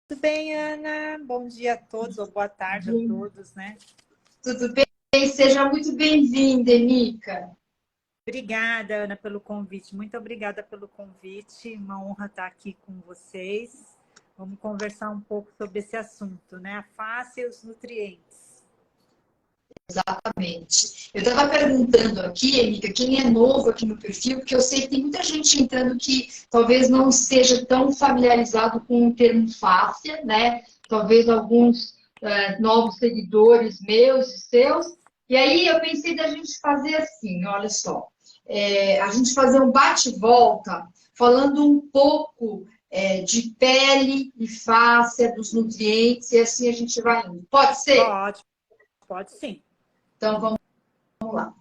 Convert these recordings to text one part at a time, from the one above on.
Tudo bem, Ana? Bom dia a todos, ou boa tarde a todos, né? Tudo bem? Seja muito bem-vinda, Nica. Obrigada, Ana, pelo convite. Muito obrigada pelo convite. Uma honra estar aqui com vocês. Vamos conversar um pouco sobre esse assunto, né? A face e os nutrientes. Exatamente. Eu estava perguntando aqui, Nica, quem é novo aqui no perfil, porque eu sei que tem muita gente entrando que talvez não esteja tão familiarizado com o termo fáscia, né? Talvez alguns novos seguidores meus e seus. E aí eu pensei da gente fazer assim, olha só. A gente fazer um bate-volta falando um pouco de pele e fáscia, dos nutrientes, e assim a gente vai indo. Pode ser? Pode, pode sim. Então vamos lá.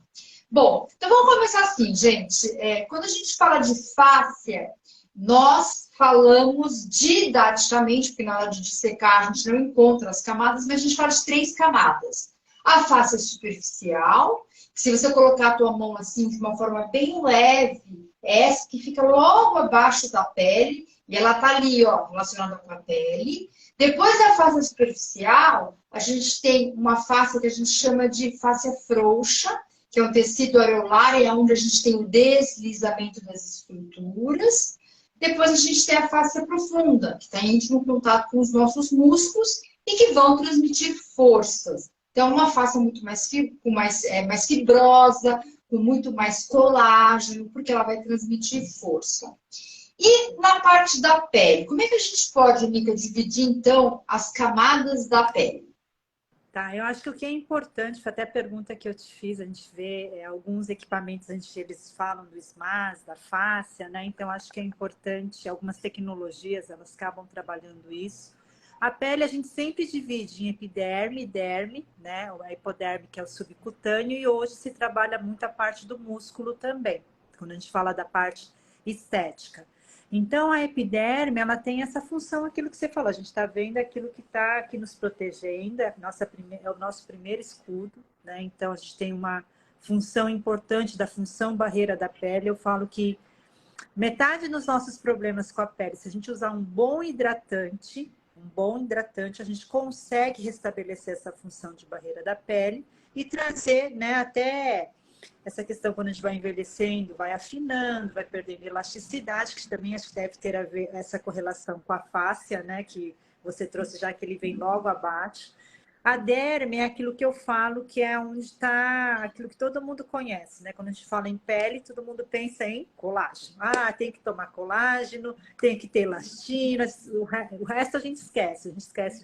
Bom, então vamos começar assim, gente. Quando a gente fala de fáscia, nós falamos didaticamente, porque na hora de dissecar a gente não encontra as camadas, mas a gente fala de três camadas. A face superficial, que se você colocar a tua mão assim de uma forma bem leve, é essa que fica logo abaixo da pele, e ela tá ali, ó, relacionada com a pele. Depois da face superficial, a gente tem uma face que a gente chama de face frouxa, que é um tecido areolar, é onde a gente tem o deslizamento das estruturas. Depois a gente tem a face profunda, que está em íntimo contato com os nossos músculos e que vão transmitir forças. Então, uma face muito mais fibrosa, com muito mais colágeno, porque ela vai transmitir força. E na parte da pele, como é que a gente pode, Nica, dividir, então, as camadas da pele? Tá, eu acho que o que é importante, foi até a pergunta que eu te fiz, a gente vê alguns equipamentos, eles falam do SMAS, da fáscia, né? Então, acho que é importante, algumas tecnologias, elas acabam trabalhando isso. A pele a gente sempre divide em epiderme e derme, né? A hipoderme, que é o subcutâneo, e hoje se trabalha muito a parte do músculo também, quando a gente fala da parte estética. Então, a epiderme, ela tem essa função, aquilo que você falou, a gente está vendo aquilo que está aqui nos protegendo, é o nosso primeiro escudo, né? Então, a gente tem uma função importante da função barreira da pele. Eu falo que metade dos nossos problemas com a pele, se a gente usar um bom hidratante, a gente consegue restabelecer essa função de barreira da pele e trazer, né, até essa questão quando a gente vai envelhecendo, vai afinando, vai perdendo elasticidade, que também acho que deve ter a ver essa correlação com a fáscia, né, que você trouxe já que ele vem logo abaixo. A derme é aquilo que eu falo que é onde está aquilo que todo mundo conhece, né? Quando a gente fala em pele, todo mundo pensa em colágeno. Ah, tem que tomar colágeno, tem que ter elastina, o resto a gente esquece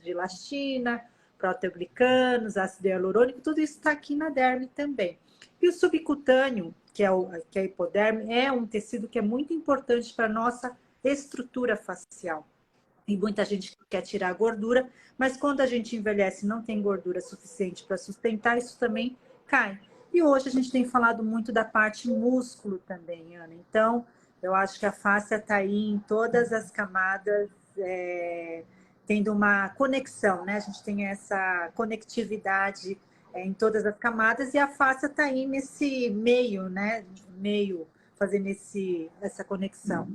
de elastina, proteoglicanos, ácido hialurônico, tudo isso está aqui na derme também. E o subcutâneo, que é a hipoderme, é um tecido que é muito importante para a nossa estrutura facial. E muita gente quer tirar a gordura, mas quando a gente envelhece e não tem gordura suficiente para sustentar, isso também cai. E hoje a gente tem falado muito da parte músculo também, Ana. Então, eu acho que a fáscia está aí em todas as camadas, tendo uma conexão, né? A gente tem essa conectividade em todas as camadas e a fáscia está aí nesse meio, né? Meio, fazendo essa conexão.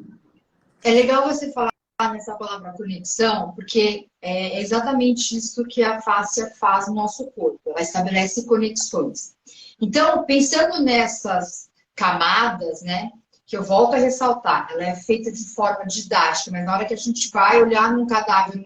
É legal você falar nessa palavra conexão, porque é exatamente isso que a fáscia faz no nosso corpo. Ela estabelece conexões. Então, pensando nessas camadas, né, que eu volto a ressaltar, ela é feita de forma didática, mas na hora que a gente vai olhar num cadáver,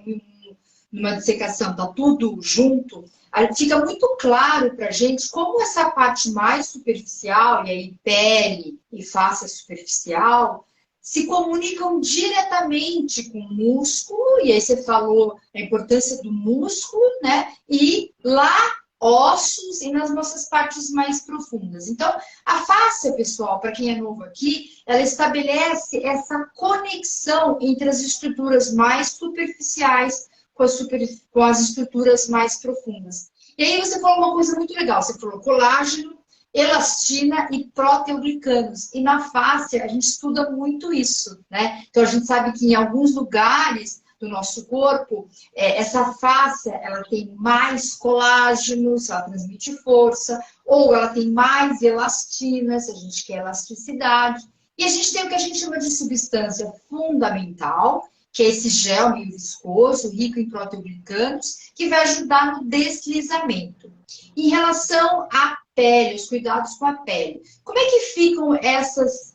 numa dissecação, tá tudo junto, aí fica muito claro para a gente como essa parte mais superficial, e aí pele e face superficial, se comunicam diretamente com o músculo, e aí você falou a importância do músculo, né? E lá, ossos e nas nossas partes mais profundas. Então, a face, pessoal, para quem é novo aqui, ela estabelece essa conexão entre as estruturas mais superficiais com as estruturas mais profundas. E aí você falou uma coisa muito legal, você falou colágeno, elastina e proteoglicanos. E na face a gente estuda muito isso, né? Então a gente sabe que em alguns lugares do nosso corpo, essa face ela tem mais colágenos, ela transmite força, ou ela tem mais elastina, se a gente quer elasticidade. E a gente tem o que a gente chama de substância fundamental que é esse gel meio viscoso, rico em proteoglicanos, que vai ajudar no deslizamento. Em relação à pele, os cuidados com a pele, como é que ficam essas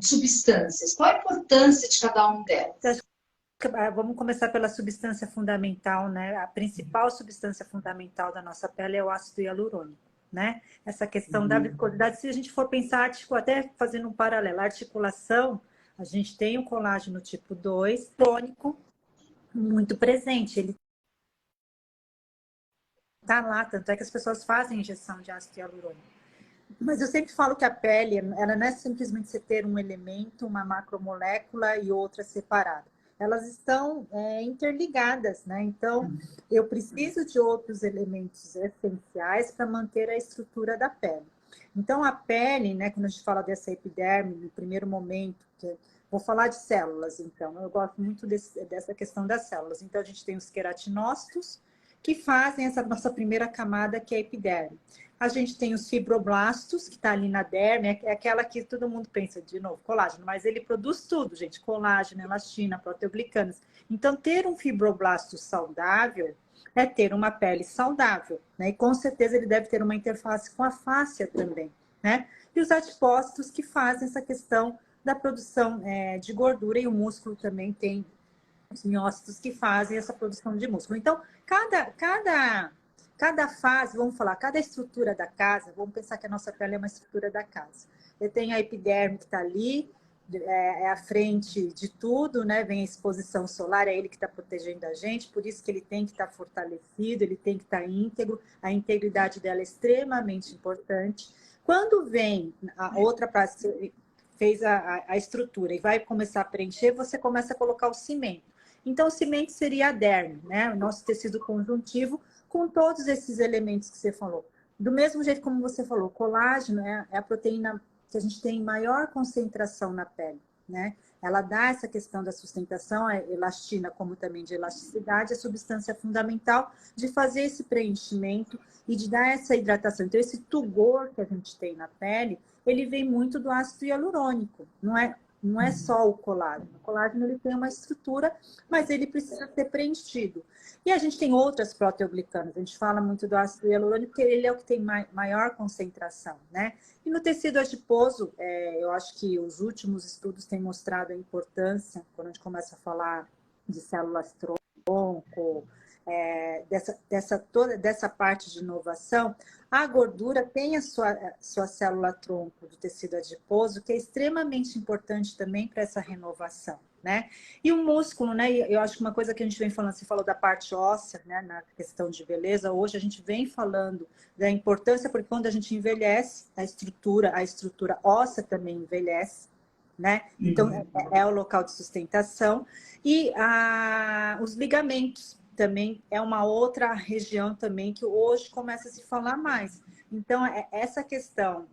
substâncias? Qual a importância de cada uma delas? Vamos começar pela substância fundamental, né? A principal substância fundamental da nossa pele é o ácido hialurônico, né? Essa questão da viscosidade, se a gente for pensar, até fazendo um paralelo, a articulação, a gente tem o colágeno tipo 2, crônico, muito presente. Ele está lá, tanto é que as pessoas fazem injeção de ácido hialurônico. Mas eu sempre falo que a pele, ela não é simplesmente você ter um elemento, uma macromolécula e outra separada. Elas estão interligadas, né? Então, eu preciso de outros elementos essenciais para manter a estrutura da pele. Então, a pele, né, quando a gente fala dessa epiderme, no primeiro momento, vou falar de células, então, eu gosto muito dessa questão das células. Então, a gente tem os queratinócitos, que fazem essa nossa primeira camada, que é a epiderme. A gente tem os fibroblastos, que está ali na derme, é aquela que todo mundo pensa, de novo, colágeno, mas ele produz tudo, gente, colágeno, elastina, proteoglicanos. Então, ter um fibroblasto saudável é ter uma pele saudável, né? E com certeza ele deve ter uma interface com a fáscia também, né? E os adipócitos que fazem essa questão da produção de gordura, e o músculo também tem os miócitos que fazem essa produção de músculo. Então, cada fase, vamos falar, cada estrutura da casa, vamos pensar que a nossa pele é uma estrutura da casa. Eu tenho a epiderme que está ali, é a frente de tudo, né? Vem a exposição solar, é ele que está protegendo a gente, por isso que ele tem que estar fortalecido, ele tem que estar íntegro, a integridade dela é extremamente importante. Quando vem a outra parte, fez a estrutura e vai começar a preencher, você começa a colocar o cimento. Então, o cimento seria a derme, né? O nosso tecido conjuntivo, com todos esses elementos que você falou. Do mesmo jeito como você falou, colágeno é a proteína que a gente tem maior concentração na pele, né? Ela dá essa questão da sustentação, a elastina, como também de elasticidade, a substância fundamental de fazer esse preenchimento e de dar essa hidratação. Então, esse tugor que a gente tem na pele, ele vem muito do ácido hialurônico, não é só o colágeno. O colágeno ele tem uma estrutura, mas ele precisa ser preenchido. E a gente tem outras proteoglicanas. A gente fala muito do ácido hialurônico, porque ele é o que tem maior concentração, né? E no tecido adiposo, eu acho que os últimos estudos têm mostrado a importância, quando a gente começa a falar de células tronco, dessa parte de inovação, a gordura tem a sua célula tronco do tecido adiposo, que é extremamente importante também para essa renovação, né? E o músculo, né? Eu acho que uma coisa que a gente vem falando, você falou da parte óssea, né? Na questão de beleza, hoje a gente vem falando da importância, porque quando a gente envelhece, a estrutura óssea também envelhece, né? Então, é o local de sustentação. E os ligamentos também é uma outra região também que hoje começa a se falar mais. Então, essa questão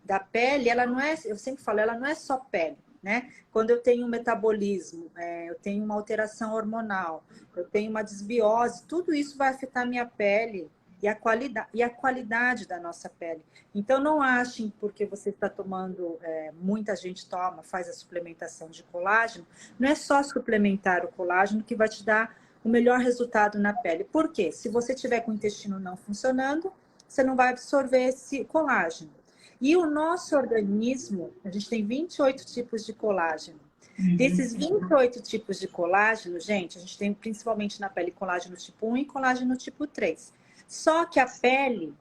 da pele, ela não é, eu sempre falo, ela não é só pele, né? Quando eu tenho um metabolismo, eu tenho uma alteração hormonal, eu tenho uma desbiose, tudo isso vai afetar a minha pele e a qualidade da nossa pele. Então, não achem, porque você está tomando, muita gente toma, faz a suplementação de colágeno, não é só suplementar o colágeno que vai te dar o melhor resultado na pele. Por quê? Se você tiver com o intestino não funcionando, você não vai absorver esse colágeno. E o nosso organismo, a gente tem 28 tipos de colágeno. Desses 28 tipos de colágeno, gente, a gente tem principalmente na pele colágeno tipo 1 e colágeno tipo 3. Só que a pele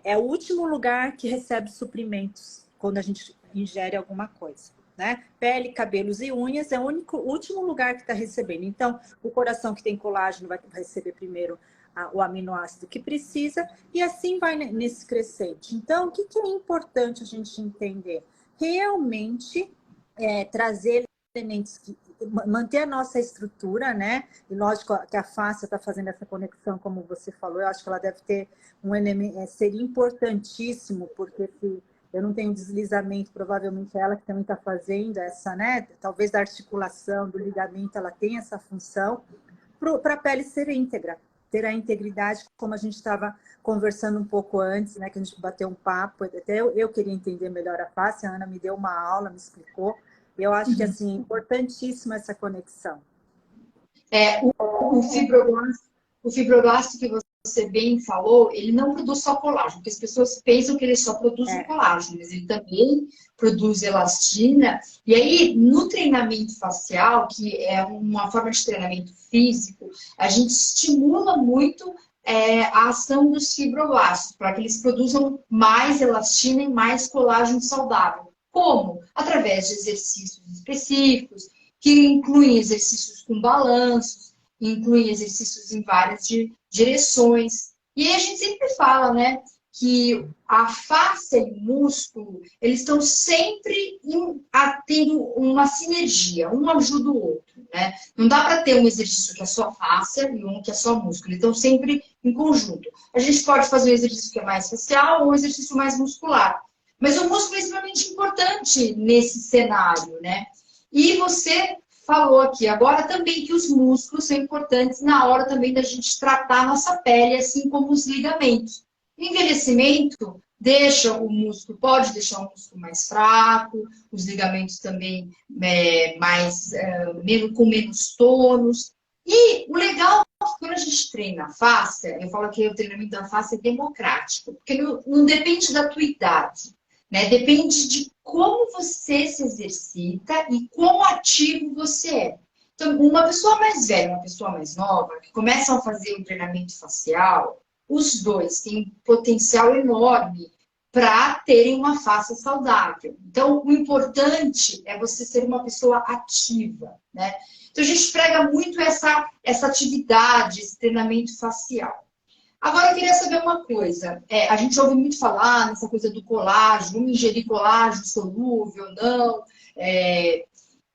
é o último lugar que recebe suprimentos quando a gente ingere alguma coisa, né? Pele, cabelos e unhas é o último lugar que está recebendo. Então, o coração que tem colágeno vai receber primeiro o aminoácido que precisa e assim vai nesse crescente. Então, o que é importante a gente entender? Realmente trazer elementos que manter a nossa estrutura, né? E lógico que a face está fazendo essa conexão, como você falou, eu acho que ela deve ter um elemento, seria importantíssimo, porque se eu não tenho deslizamento, provavelmente ela que também está fazendo essa, né? Talvez da articulação, do ligamento, ela tem essa função para a pele ser íntegra, ter a integridade, como a gente estava conversando um pouco antes, né? Que a gente bateu um papo, até eu queria entender melhor a face, a Ana me deu uma aula, me explicou. Eu acho que, assim, é importantíssima essa conexão. O fibroblasto, o fibroblasto que você bem falou, ele não produz só colágeno, porque as pessoas pensam que ele só produz o colágeno, mas ele também produz elastina. E aí, no treinamento facial, que é uma forma de treinamento físico, a gente estimula muito a ação dos fibroblastos, para que eles produzam mais elastina e mais colágeno saudável. Como? Através de exercícios específicos, que incluem exercícios com balanços, incluem exercícios em várias direções. E aí a gente sempre fala, né, que a face e o músculo, eles estão sempre tendo uma sinergia, um ajuda o outro, né? Não dá para ter um exercício que é só face e um que é só músculo, eles estão sempre em conjunto. A gente pode fazer um exercício que é mais facial ou um exercício mais muscular. Mas o músculo é extremamente importante nesse cenário, né? E você falou aqui agora também que os músculos são importantes na hora também da gente tratar a nossa pele, assim como os ligamentos. O envelhecimento deixa o músculo, pode deixar o músculo mais fraco, os ligamentos também com menos tônus. E o legal é que quando a gente treina a face, eu falo que o treinamento da face é democrático, porque não depende da tua idade. Né? Depende de como você se exercita e quão ativo você é. Então, uma pessoa mais velha, uma pessoa mais nova, que começam a fazer o treinamento facial, os dois têm um potencial enorme para terem uma face saudável. Então, o importante é você ser uma pessoa ativa, né? Então, a gente prega muito essa atividade, esse treinamento facial. Agora, eu queria saber uma coisa. A gente ouve muito falar nessa coisa do colágeno, ingerir colágeno solúvel, não.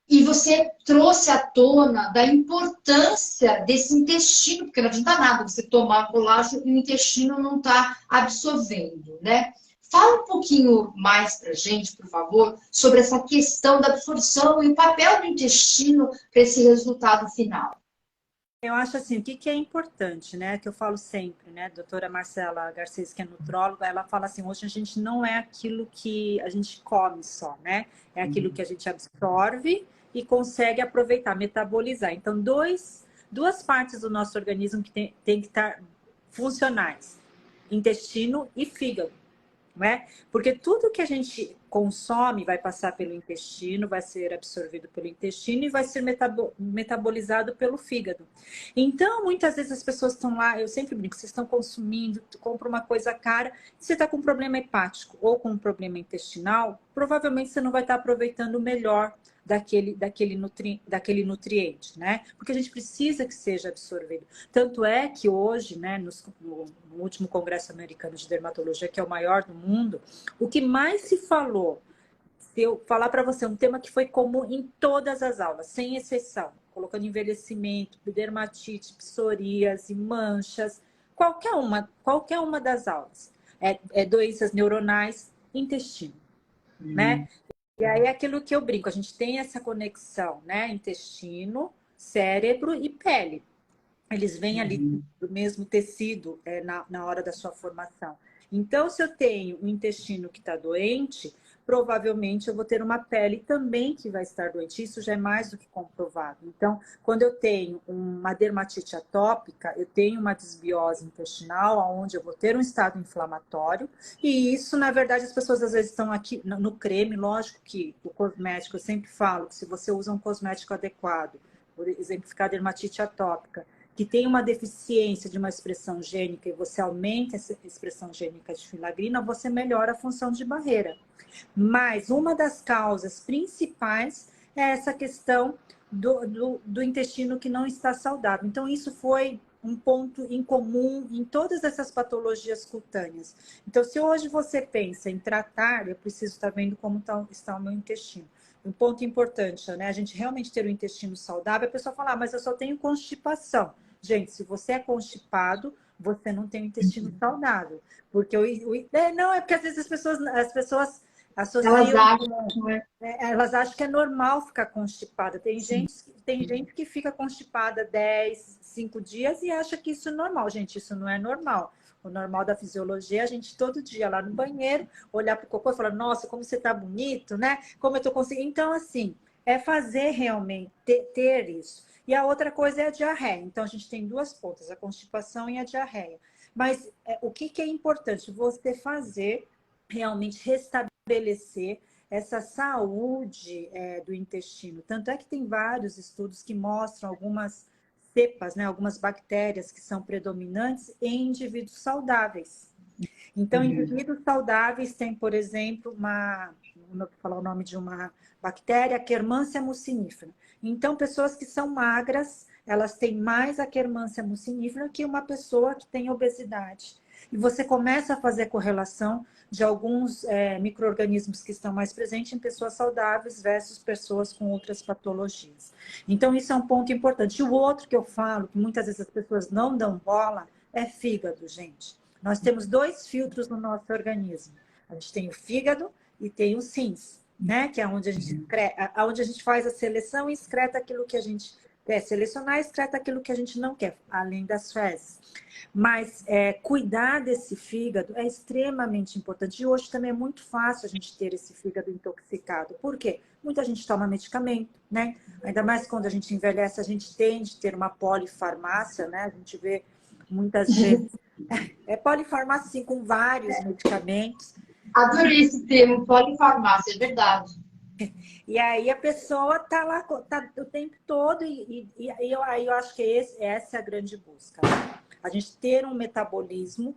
E você trouxe à tona da importância desse intestino, porque não adianta nada você tomar colágeno e o intestino não está absorvendo, né? Fala um pouquinho mais para a gente, por favor, sobre essa questão da absorção e o papel do intestino para esse resultado final. Eu acho assim, o que é importante, né? Que eu falo sempre, né? Doutora Marcela Garcês, que é nutróloga, ela fala assim, hoje a gente não é aquilo que a gente come só, né? É aquilo que a gente absorve e consegue aproveitar, metabolizar. Então, duas partes do nosso organismo que tem que estar funcionais, intestino e fígado. Não é? Porque tudo que a gente consome vai passar pelo intestino, vai ser absorvido pelo intestino e vai ser metabolizado pelo fígado. Então, muitas vezes as pessoas estão lá, eu sempre brinco, vocês estão consumindo, compra uma coisa cara, você está com um problema hepático ou com um problema intestinal, provavelmente você não vai estar aproveitando o melhor daquele nutriente, né? Porque a gente precisa que seja absorvido. Tanto é que hoje, né, no último Congresso Americano de Dermatologia, que é o maior do mundo, o que mais se falou, se eu falar para você, um tema que foi comum em todas as aulas, sem exceção, colocando envelhecimento, dermatite, psoríase, manchas, qualquer uma das aulas, doenças neuronais, intestino, né? E aí é aquilo que eu brinco, a gente tem essa conexão, né? Intestino, cérebro e pele. Eles vêm ali do mesmo tecido na hora da sua formação. Então, se eu tenho um intestino que está doente, provavelmente eu vou ter uma pele também que vai estar doente. Isso já é mais do que comprovado. Então, quando eu tenho uma dermatite atópica, eu tenho uma desbiose intestinal, onde eu vou ter um estado inflamatório. E isso, na verdade, as pessoas às vezes estão aqui no creme. Lógico que o cosmético, eu sempre falo que se você usa um cosmético adequado, por exemplificar a dermatite atópica, que tem uma deficiência de uma expressão gênica e você aumenta essa expressão gênica de filagrina, você melhora a função de barreira. Mas uma das causas principais é essa questão do intestino que não está saudável. Então, isso foi um ponto em comum em todas essas patologias cutâneas. Então, se hoje você pensa em tratar, eu preciso estar vendo como está o meu intestino. Um ponto importante, né? A gente realmente ter o intestino saudável, a pessoa fala, mas eu só tenho constipação. Gente, se você é constipado, você não tem um intestino saudável. Porque não, é porque às vezes as pessoas associam. Elas acham que é normal ficar constipada. Tem gente que fica constipada 10, 5 dias e acha que isso é normal. Gente, isso não é normal. O normal da fisiologia é a gente todo dia lá no banheiro, olhar para o cocô e falar, nossa, como você tá bonito, né? Como eu tô conseguindo. Então, assim, é fazer realmente, ter isso. E a outra coisa é a diarreia. Então, a gente tem duas pontas, a constipação e a diarreia. Mas o que é importante? Você fazer, realmente restabelecer essa saúde do intestino. Tanto é que tem vários estudos que mostram algumas cepas, né, algumas bactérias que são predominantes em indivíduos saudáveis. Então, indivíduos saudáveis têm, por exemplo, vou falar o nome de uma bactéria, Akkermansia mucinifera. Então, pessoas que são magras, elas têm mais Akkermansia mucinifera que uma pessoa que tem obesidade. E você começa a fazer a correlação de alguns micro-organismos que estão mais presentes em pessoas saudáveis versus pessoas com outras patologias. Então, isso é um ponto importante. E o outro que eu falo, que muitas vezes as pessoas não dão bola, é fígado, gente. Nós temos dois filtros no nosso organismo. A gente tem o fígado e tem os rins, né? Que é onde a gente faz a seleção e excreta aquilo que a gente quer selecionar e excreta aquilo que a gente não quer, além das fezes. Mas cuidar desse fígado é extremamente importante. E hoje também é muito fácil a gente ter esse fígado intoxicado. Por quê? Muita gente toma medicamento, né? Ainda mais quando a gente envelhece, a gente tende a ter uma polifarmácia, né? A gente vê muitas vezes. Polifarmácia, sim, com vários medicamentos. Adorei esse termo, polifarmácia, é verdade. E aí a pessoa tá lá tá o tempo todo aí eu acho que essa é a grande busca. A gente ter um metabolismo.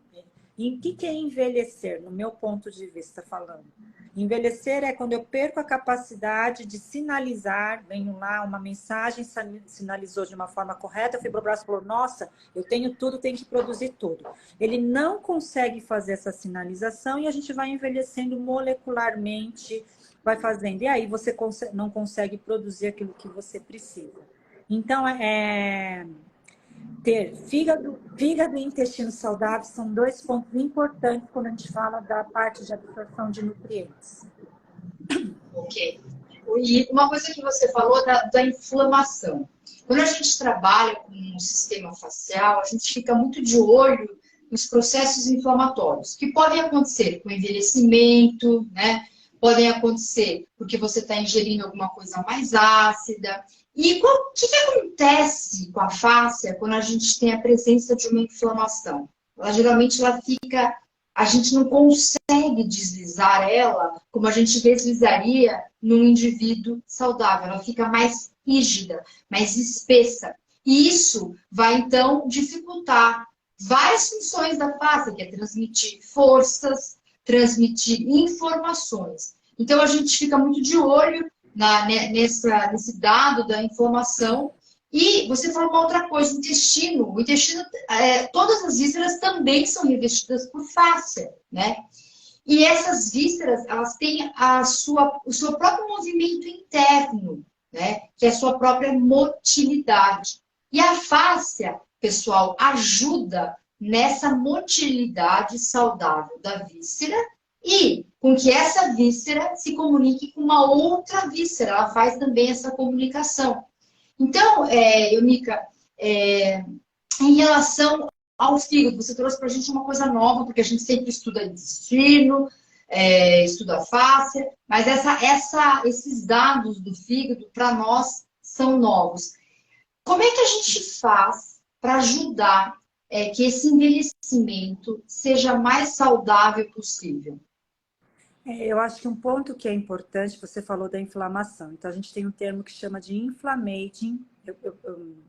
E o que é envelhecer, no meu ponto de vista falando? Envelhecer é quando eu perco a capacidade de sinalizar, venho lá, uma mensagem sinalizou de uma forma correta, o fibroblasto falou, nossa, eu tenho tudo, tenho que produzir tudo. Ele não consegue fazer essa sinalização e a gente vai envelhecendo molecularmente, vai fazendo. E aí você não consegue produzir aquilo que você precisa. Então, ter fígado e intestino saudável são dois pontos importantes quando a gente fala da parte de absorção de nutrientes. Ok. E uma coisa que você falou da inflamação. Quando a gente trabalha com o sistema facial, a gente fica muito de olho nos processos inflamatórios, que podem acontecer com envelhecimento, né? Podem acontecer porque você está ingerindo alguma coisa mais ácida. E o que acontece com a fáscia quando a gente tem a presença de uma inflamação? Geralmente ela fica, a gente não consegue deslizar ela como a gente deslizaria num indivíduo saudável. Ela fica mais rígida, mais espessa. E isso vai, então, dificultar várias funções da fáscia, que é transmitir forças, transmitir informações. Então, a gente fica muito de olho nesse dado da inflamação. E você falou uma outra coisa, o intestino, todas as vísceras também são revestidas por fáscia, né? E essas vísceras, elas têm o seu próprio movimento interno, né? Que é a sua própria motilidade. E a fáscia, pessoal, ajuda nessa motilidade saudável da víscera e com que essa víscera se comunique com uma outra víscera. Ela faz também essa comunicação. Então, Eunice, em relação ao fígado, você trouxe para a gente uma coisa nova, porque a gente sempre estuda intestino, estuda fáscia, mas esses dados do fígado, para nós, são novos. Como é que a gente faz para ajudar que esse envelhecimento seja mais saudável possível? Eu acho que um ponto que é importante, você falou da inflamação. Então, a gente tem um termo que chama de inflammaging.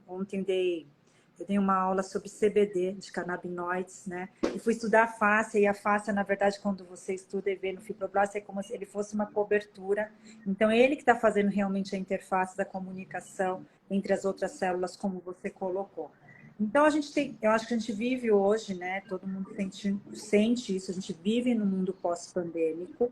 Ontem eu dei uma aula sobre CBD, de canabinoides, né? E fui estudar a fáscia, e a fáscia, na verdade, quando você estuda e vê no fibroblasto, é como se ele fosse uma cobertura. Então, ele que está fazendo realmente a interface da comunicação entre as outras células, como você colocou. Então, eu acho que a gente vive hoje, né? Todo mundo sente isso, a gente vive no mundo pós-pandêmico.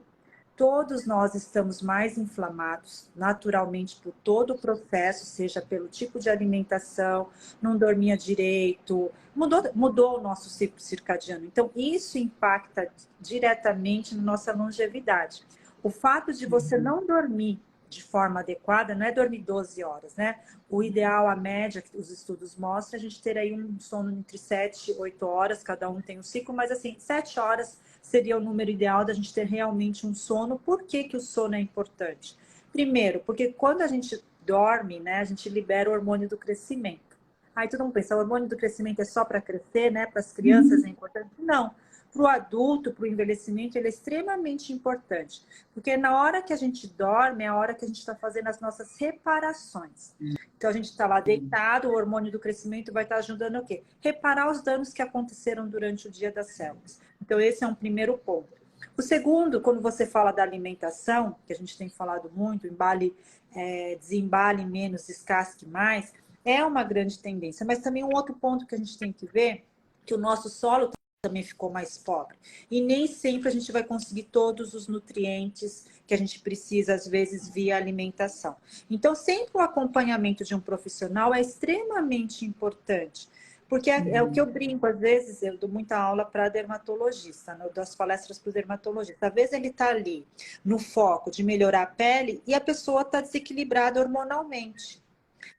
Todos nós estamos mais inflamados, naturalmente, por todo o processo, seja pelo tipo de alimentação, não dormia direito, mudou o nosso ciclo circadiano. Então, isso impacta diretamente na nossa longevidade. O fato de você não dormir de forma adequada, não é dormir 12 horas, né? O ideal, a média, que os estudos mostram, a gente ter aí um sono entre 7 e 8 horas, cada um tem um ciclo, mas assim, 7 horas seria o número ideal da gente ter realmente um sono. Por que que o sono é importante? Primeiro, porque quando a gente dorme, né, a gente libera o hormônio do crescimento. Aí todo mundo pensa, o hormônio do crescimento é só para crescer, né? Para as crianças é importante? Não. Para o adulto, para o envelhecimento, ele é extremamente importante. Porque na hora que a gente dorme, é a hora que a gente está fazendo as nossas reparações. Então a gente está lá deitado, o hormônio do crescimento vai estar ajudando o quê? Reparar os danos que aconteceram durante o dia das células. Então esse é um primeiro ponto. O segundo, quando você fala da alimentação, que a gente tem falado muito, embale, desembale menos, descasque mais, é uma grande tendência. Mas também um outro ponto que a gente tem que ver, que o nosso solo também ficou mais pobre. E nem sempre a gente vai conseguir todos os nutrientes que a gente precisa, às vezes, via alimentação. Então, sempre o acompanhamento de um profissional é extremamente importante. Porque é o que eu brinco, às vezes, eu dou muita aula para dermatologista, né? Eu dou as palestras para o dermatologista. Às vezes ele está ali no foco de melhorar a pele e a pessoa está desequilibrada hormonalmente,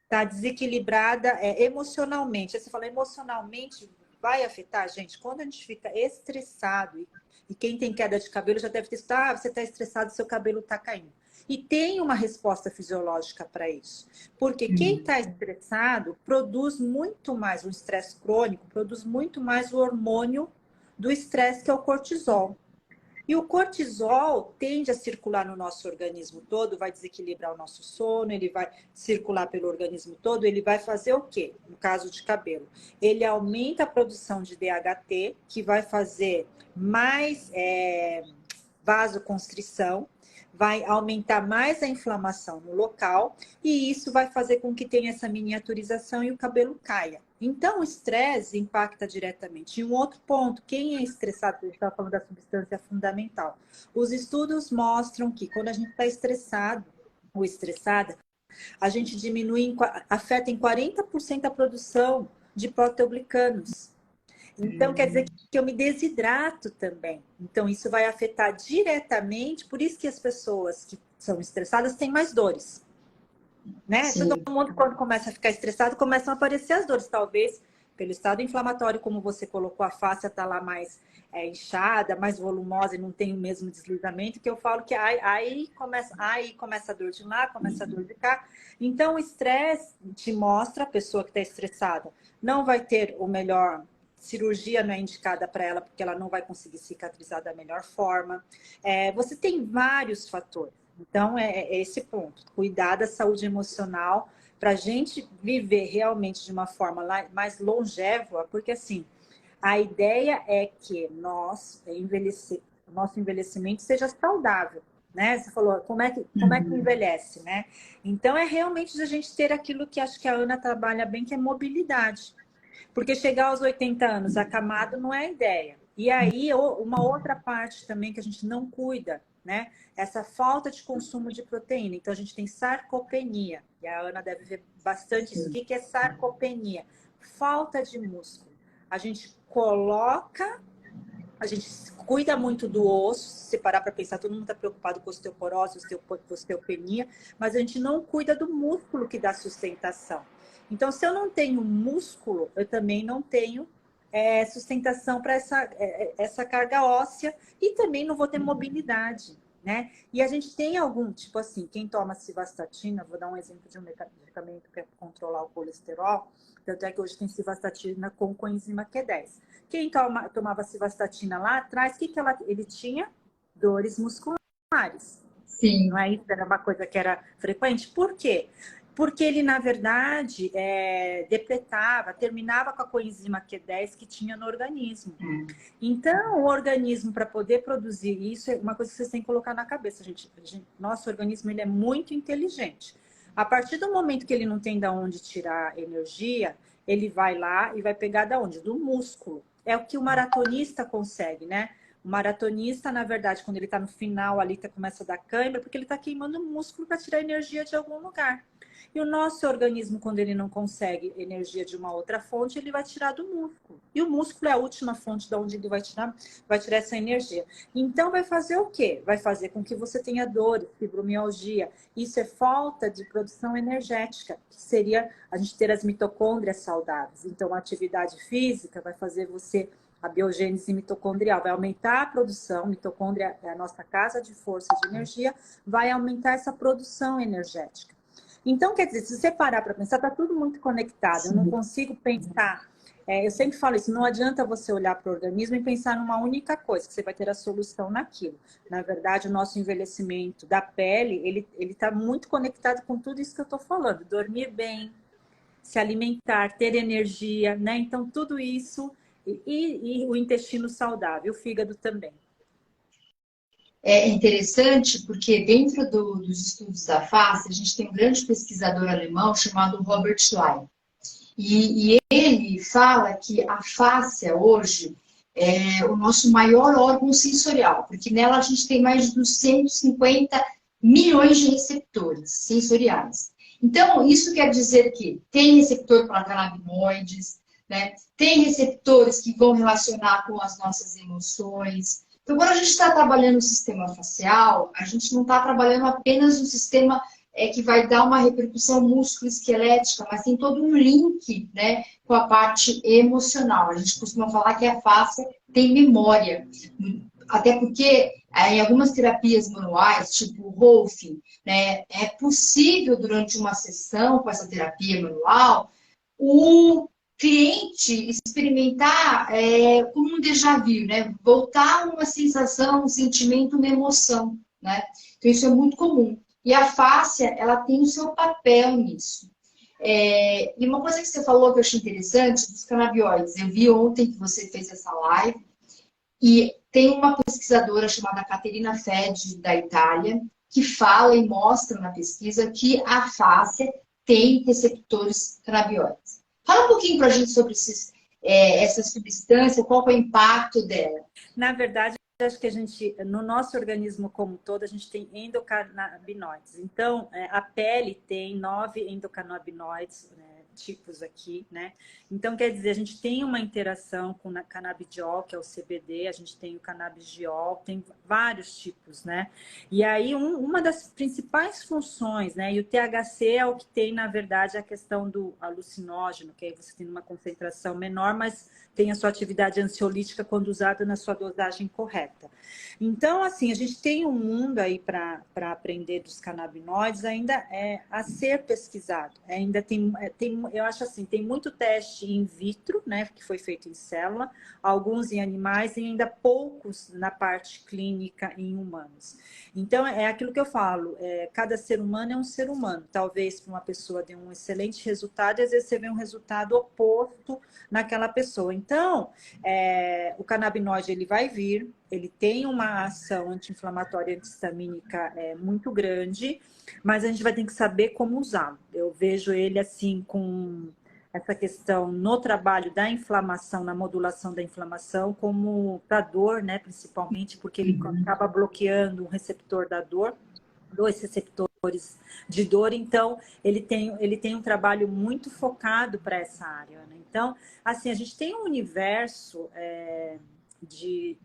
está desequilibrada emocionalmente. Aí você fala, emocionalmente vai afetar, gente? Quando a gente fica estressado, e quem tem queda de cabelo já deve ter escutado, você está estressado, seu cabelo está caindo. E tem uma resposta fisiológica para isso. Porque quem está estressado produz muito mais, o estresse crônico produz muito mais o hormônio do estresse, que é o cortisol. E o cortisol tende a circular no nosso organismo todo, vai desequilibrar o nosso sono, ele vai circular pelo organismo todo, ele vai fazer o quê? No caso de cabelo, ele aumenta a produção de DHT, que vai fazer mais vasoconstrição, vai aumentar mais a inflamação no local, e isso vai fazer com que tenha essa miniaturização e o cabelo caia. Então, o estresse impacta diretamente. E um outro ponto, quem é estressado, a gente estava falando da substância fundamental. Os estudos mostram que quando a gente está estressado ou estressada, a gente diminui, afeta em 40% a produção de proteoglicanos. Então, quer dizer que eu me desidrato também. Então, isso vai afetar diretamente, por isso que as pessoas que são estressadas têm mais dores. Né? Todo mundo, quando começa a ficar estressado, começam a aparecer as dores. Talvez pelo estado inflamatório, como você colocou, a face está lá mais inchada, mais volumosa e não tem o mesmo deslizamento, que eu falo que aí começa a dor de lá, começa a dor de cá. Então, o estresse te mostra a pessoa que está estressada. Não vai ter o melhor... Cirurgia não é indicada para ela porque ela não vai conseguir cicatrizar da melhor forma. Você tem vários fatores. Então, é esse ponto. Cuidar da saúde emocional para a gente viver realmente de uma forma mais longeva, porque assim, a ideia é que nosso envelhecimento seja saudável. Né? Você falou, como é que envelhece, né? Então, é realmente a gente ter aquilo que acho que a Ana trabalha bem, que é mobilidade. Porque chegar aos 80 anos acamado não é a ideia. E aí, uma outra parte também que a gente não cuida, né? Essa falta de consumo de proteína. Então, a gente tem sarcopenia. E a Ana deve ver bastante isso. O que é sarcopenia? Falta de músculo. A gente cuida muito do osso. Se parar para pensar, todo mundo está preocupado com osteoporose, osteopenia, mas a gente não cuida do músculo que dá sustentação. Então, se eu não tenho músculo, eu também não tenho sustentação para essa carga óssea e também não vou ter mobilidade, né? E a gente tem algum, tipo assim, quem toma civastatina, vou dar um exemplo de um medicamento para controlar o colesterol, tanto é que hoje tem civastatina com coenzima Q10. Quem tomava civastatina lá atrás, o que ele tinha? Dores musculares. Sim. Não é isso? Era uma coisa que era frequente. Por quê? Porque ele, na verdade, terminava com a coenzima Q10 que tinha no organismo. Então, o organismo, para poder produzir isso, é uma coisa que vocês têm que colocar na cabeça, gente. Nosso organismo ele é muito inteligente. A partir do momento que ele não tem de onde tirar energia, ele vai lá e vai pegar de onde? Do músculo. É o que o maratonista consegue, né? O maratonista, na verdade, quando ele está no final ali, começa a dar cãibra, porque ele está queimando músculo para tirar energia de algum lugar. E o nosso organismo, quando ele não consegue energia de uma outra fonte, ele vai tirar do músculo. E o músculo é a última fonte de onde ele vai tirar essa energia. Então, vai fazer o quê? Vai fazer com que você tenha dor, fibromialgia. Isso é falta de produção energética, que seria a gente ter as mitocôndrias saudáveis. Então, a atividade física vai fazer você... A biogênese mitocondrial vai aumentar a produção, mitocôndria é a nossa casa de força de energia, vai aumentar essa produção energética. Então, quer dizer, se você parar para pensar, está tudo muito conectado. Eu não consigo pensar... eu sempre falo isso, não adianta você olhar para o organismo e pensar numa única coisa, que você vai ter a solução naquilo. Na verdade, o nosso envelhecimento da pele, ele está muito conectado com tudo isso que eu estou falando. Dormir bem, se alimentar, ter energia, né? Então, tudo isso... E o intestino saudável, o fígado também. É interessante porque dentro dos estudos da face, a gente tem um grande pesquisador alemão chamado Robert Schley. E ele fala que a fáscia hoje é o nosso maior órgão sensorial, porque nela a gente tem mais de 250 milhões de receptores sensoriais. Então, isso quer dizer que tem receptor para canabinoides, né? Tem receptores que vão relacionar com as nossas emoções. Então, quando a gente está trabalhando o sistema facial, a gente não está trabalhando apenas um sistema que vai dar uma repercussão músculo-esquelética, mas tem todo um link, né, com a parte emocional. A gente costuma falar que a face tem memória. Até porque em algumas terapias manuais, tipo o Rolfing, né, é possível durante uma sessão com essa terapia manual, o cliente experimentar como um déjà vu, né? Voltar uma sensação, um sentimento, uma emoção, né? Então isso é muito comum. E a fáscia, ela tem o seu papel nisso. E uma coisa que você falou que eu achei interessante, dos canabinoides. Eu vi ontem que você fez essa live e tem uma pesquisadora chamada Caterina Fedi, da Itália, que fala e mostra na pesquisa que a fáscia tem receptores canabinoides. Fala um pouquinho para a gente sobre essa substância, qual é o impacto dela. Na verdade, acho que a gente, no nosso organismo como um todo, a gente tem endocannabinoides. Então, a pele tem 9 endocannabinoides, né, tipos aqui, né? Então, quer dizer, a gente tem uma interação com o canabidiol, que é o CBD, a gente tem o canabidiol, tem vários tipos, né? E aí, uma das principais funções, né? E o THC é o que tem, na verdade, a questão do alucinógeno, que aí você tem uma concentração menor, mas tem a sua atividade ansiolítica quando usada na sua dosagem correta. Então, assim, a gente tem um mundo aí para aprender dos canabinoides ainda a ser pesquisado. Ainda tem, eu acho assim, tem muito teste in vitro, né, que foi feito em célula, alguns em animais e ainda poucos na parte clínica em humanos. Então, é aquilo que eu falo, cada ser humano é um ser humano. Talvez para uma pessoa dê um excelente resultado e às vezes você vê um resultado oposto naquela pessoa. Então, o canabinoide ele vai vir, ele tem uma ação anti-inflamatória, anti-histamínica muito grande, mas a gente vai ter que saber como usá-lo. Eu vejo ele assim com essa questão no trabalho da inflamação, na modulação da inflamação, como para dor, né, principalmente, porque ele acaba bloqueando o receptor da dor, 2 receptores de dor, então ele tem um trabalho muito focado para essa área, né? Então, assim, a gente tem um universo de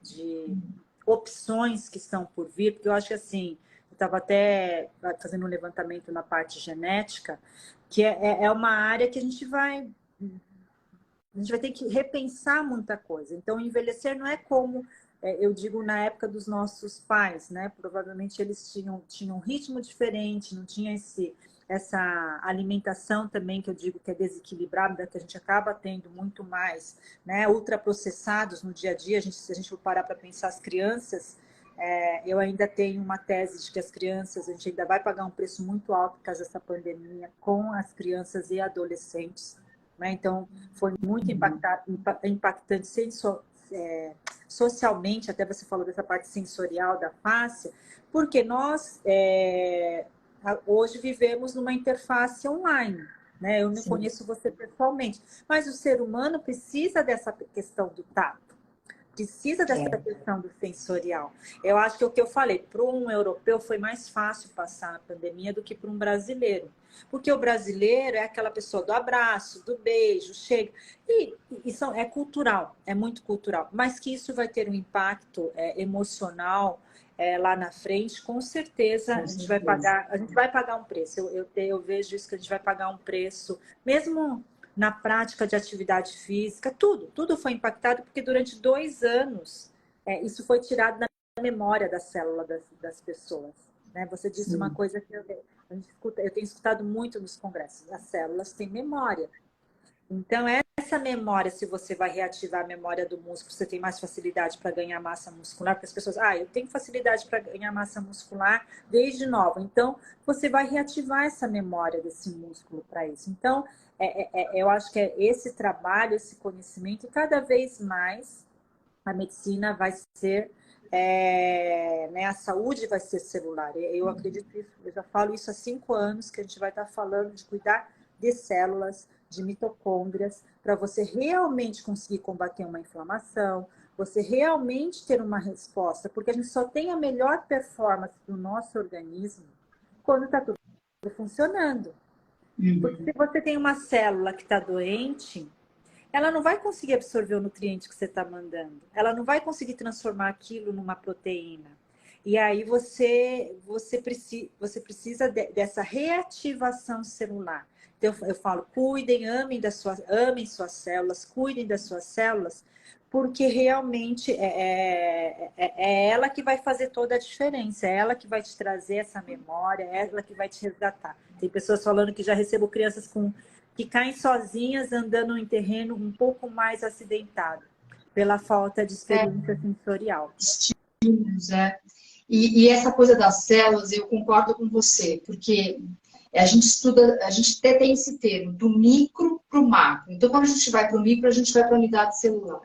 opções que estão por vir, porque eu acho que assim, eu estava até fazendo um levantamento na parte genética, que é uma área que a gente vai ter que repensar muita coisa. Então, envelhecer não é como eu digo na época dos nossos pais, né? Provavelmente eles tinham um ritmo diferente, não tinha essa alimentação também, que eu digo que é desequilibrada, que a gente acaba tendo muito mais, né? Ultraprocessados no dia a dia. Se a gente for parar para pensar, as crianças, eu ainda tenho uma tese de que as crianças, a gente ainda vai pagar um preço muito alto por causa dessa pandemia com as crianças e adolescentes, né? Então, foi muito impactante socialmente, até você falou dessa parte sensorial da face, porque nós hoje vivemos numa interface online, né? Eu não conheço você pessoalmente, mas o ser humano precisa dessa questão do tato. precisa dessa questão do sensorial. Eu acho que o que eu falei, para um europeu foi mais fácil passar a pandemia do que para um brasileiro. Porque o brasileiro é aquela pessoa do abraço, do beijo, chega. É cultural, é muito cultural. Mas que isso vai ter um impacto emocional lá na frente, com certeza a gente vai pagar um preço. Eu vejo isso, que a gente vai pagar um preço, mesmo na prática de atividade física, tudo foi impactado, porque durante 2 anos isso foi tirado da memória da célula das pessoas. Né? Você disse uma coisa que eu tenho escutado muito nos congressos: as células têm memória. Então, essa memória, se você vai reativar a memória do músculo, você tem mais facilidade para ganhar massa muscular, porque as pessoas, eu tenho facilidade para ganhar massa muscular desde nova. Então, você vai reativar essa memória desse músculo para isso. Então, eu acho que é esse trabalho, esse conhecimento, e cada vez mais a medicina vai ser, né, a saúde vai ser celular. Eu acredito isso, eu já falo isso há 5 anos, que a gente vai estar falando de cuidar de células, de mitocôndrias, para você realmente conseguir combater uma inflamação, você realmente ter uma resposta, porque a gente só tem a melhor performance do nosso organismo quando está tudo funcionando. Porque se você tem uma célula que está doente, ela não vai conseguir absorver o nutriente que você está mandando. Ela não vai conseguir transformar aquilo numa proteína. E aí você precisa dessa reativação celular. Então, eu falo, amem suas células, cuidem das suas células, porque realmente é ela que vai fazer toda a diferença, é ela que vai te trazer essa memória, é ela que vai te resgatar. Tem pessoas falando que já recebo crianças que caem sozinhas andando em terreno um pouco mais acidentado, pela falta de experiência sensorial. Estímulos, E essa coisa das células, eu concordo com você, porque a gente estuda, a gente até tem esse termo, do micro para o macro. Então, quando a gente vai para o micro, a gente vai para a unidade celular.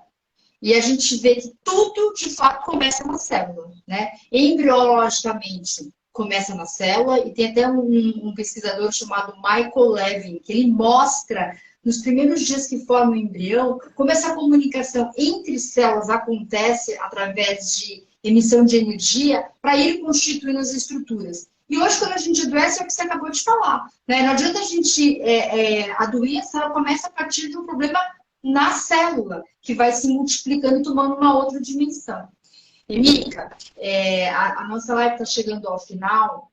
E a gente vê que tudo, de fato, começa na célula, né? Embriologicamente, começa na célula, e tem até um pesquisador chamado Michael Levin, que ele mostra, nos primeiros dias que forma o embrião, como essa comunicação entre células acontece através de emissão de energia para ir constituindo as estruturas. E hoje, quando a gente adoece, é o que você acabou de falar, né? Não adianta a gente... a doença, ela começa a partir de um problema na célula, que vai se multiplicando e tomando uma outra dimensão. E, Mica, a nossa live está chegando ao final.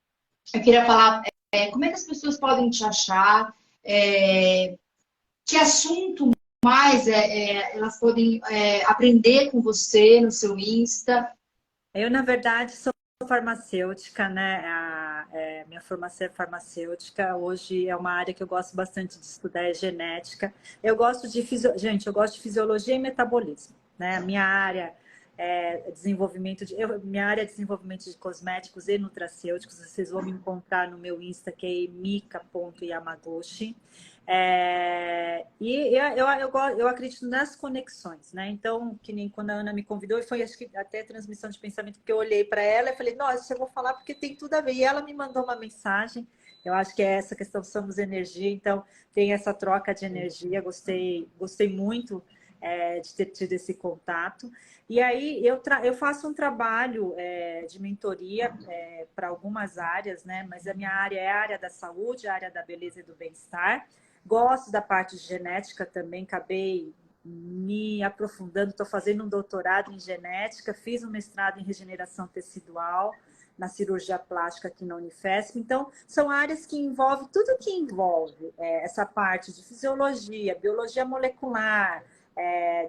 Eu queria falar como é que as pessoas podem te achar, que assunto mais elas podem aprender com você no seu Insta. Eu, na verdade, sou farmacêutica, né? Minha formação é farmacêutica. Hoje é uma área que eu gosto bastante de estudar, é genética. Eu gosto de eu gosto de fisiologia e metabolismo, né? Minha área é desenvolvimento de cosméticos e nutracêuticos. Vocês vão me encontrar no meu Insta, que é emika.yamaguchi. Eu acredito nas conexões, né? Então, que nem quando a Ana me convidou, e foi acho que até transmissão de pensamento, porque eu olhei para ela e falei, nossa, eu vou falar porque tem tudo a ver. E ela me mandou uma mensagem. Eu acho que é essa questão, somos energia, então tem essa troca de energia. Gostei muito de ter tido esse contato. E aí eu faço um trabalho de mentoria para algumas áreas, né? Mas a minha área é a área da saúde, a área da beleza e do bem-estar. Gosto da parte de genética também, acabei me aprofundando, estou fazendo um doutorado em genética, fiz um mestrado em regeneração tecidual na cirurgia plástica aqui na Unifesp. Então, são áreas que envolvem tudo que envolve essa parte de fisiologia, biologia molecular,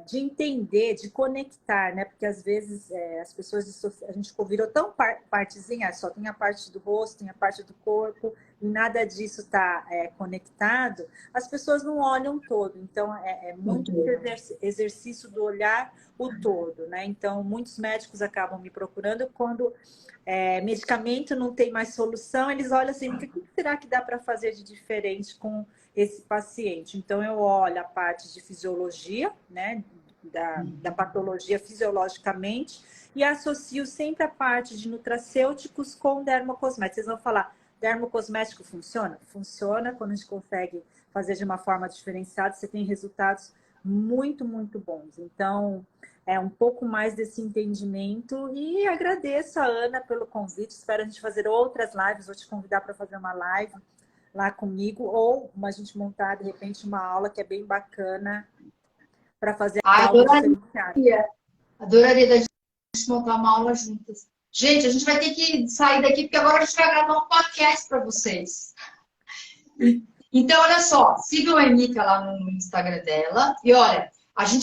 de entender, de conectar, né? Porque às vezes as pessoas, a gente virou tão partezinha, só tem a parte do rosto, tem a parte do corpo, e nada disso está conectado, as pessoas não olham todo. Então, muito exercício do olhar o todo, né? Então, muitos médicos acabam me procurando quando medicamento não tem mais solução, eles olham assim, o que será que dá para fazer de diferente com esse paciente? Então, eu olho a parte de fisiologia, né, da patologia fisiologicamente, e associo sempre a parte de nutracêuticos com dermocosméticos. Vocês vão falar, dermocosmético funciona? Funciona quando a gente consegue fazer de uma forma diferenciada, você tem resultados muito, muito bons. Então, um pouco mais desse entendimento. E agradeço a Ana pelo convite. Espero a gente fazer outras lives. Vou te convidar para fazer uma live lá comigo, ou a gente montar, de repente, uma aula que é bem bacana para fazer algo diferenciado. Adoraria da gente montar uma aula juntas. Gente, a gente vai ter que sair daqui, porque agora a gente vai gravar um podcast para vocês. Então, olha só, sigam a Emília lá no Instagram dela. E olha, a gente